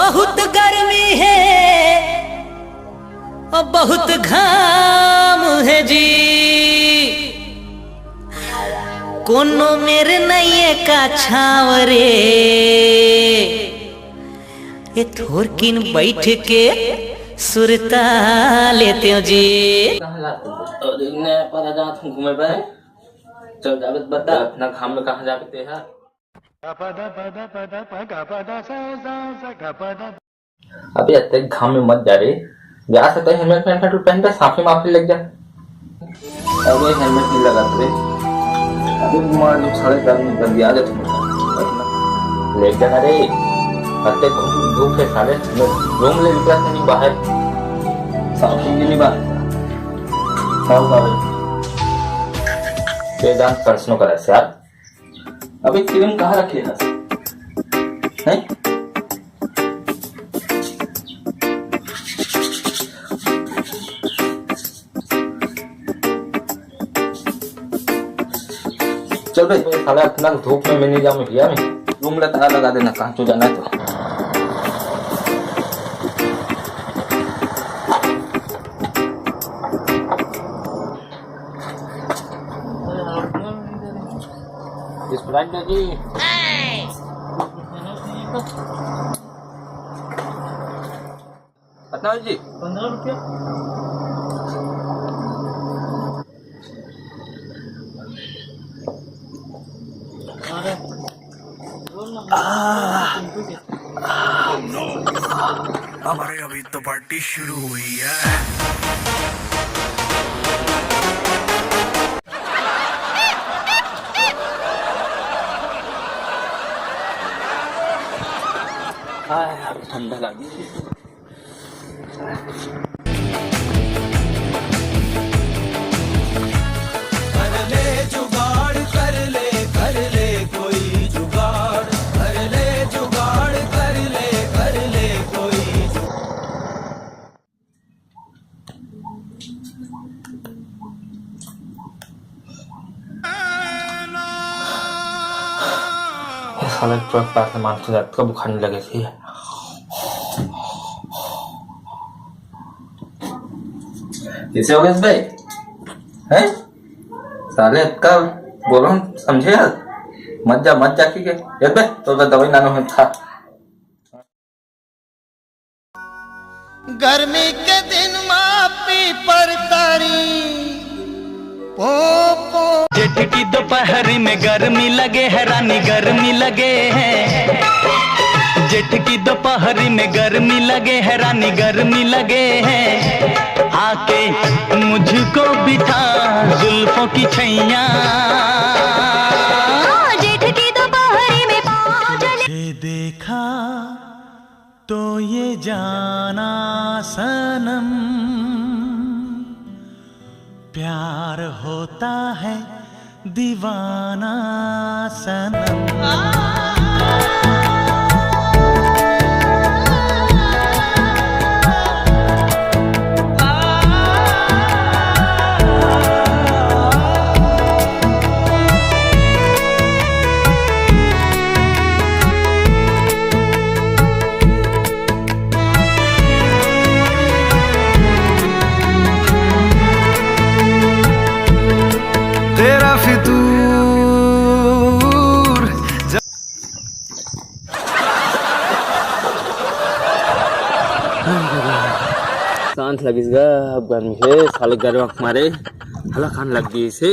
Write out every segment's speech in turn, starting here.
बहुत गर्मी है और बहुत घाम है जी, कोनो मेरे नैये का छावरे, ये थोरकिन बैठ के सुरता लेते हो जी। कहाँ जाते हो? पर जात हम घूमे पे चल जावे बता अपना घाम में कहाँ जाते हैं। अभी इतने घाम में मत जा रे, जा सकते हैं हेलमेट पहन के साफी माफी लग जा। अबे हेलमेट नहीं लगा रे, अभी मार जो साढ़े गर्मी कर दिया जा तुमने ले जाना रे। अतः धूप से सारे रूम ले निकला नहीं बाहर, साफी नहीं बाहर साफ सारे बेजान प्रश्नों का यार। अबे क्रीम कहाँ रखे हैं? चल भाई साला अपना धूप में मैं नहीं जाऊँ भैया, मैं रूम में ताला लगा देना कहाँ तो जाना है तो। स्प्राइट जी कितना जी? 15 रुपया। हमारे अभी तो पार्टी शुरू हुई है। ठंडा लगी। साले ट्रक पास में मानते जात को बुखार नहीं लगे थी। कैसे हो गए भाई? हैं? साले का बोलो समझे यार, मत जा के यार बे तो दवाई नानो है था। गर्मी के दिन मापी पर तारी पोपो, जेठ की दोपहरी में गर्मी लगे है रानी गर्मी लगे है, जेठ की दोपहरी में गर्मी लगे है रानी गर्मी लगे है, आके मुझको बिठा जुल्फों की छैया, जेठ की दोपहरी में पाँव जले। ये देखा तो ये जाना सनम, प्यार होता है दीवाना सनम। तेरा फितूर सांस लगी अब गर्मी से साले गर्म मारे हला खान लग गई से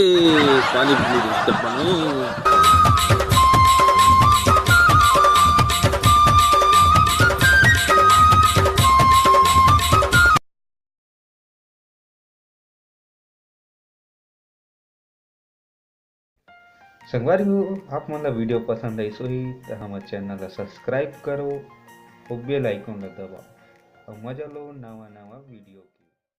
पानी पानी। संगवारी हो आप मन वीडियो पसंद आई सोही तो हमारे चैनल ला सब्सक्राइब करो और बेल आइकन ला दबाओ और मजा लो नवा वीडियो।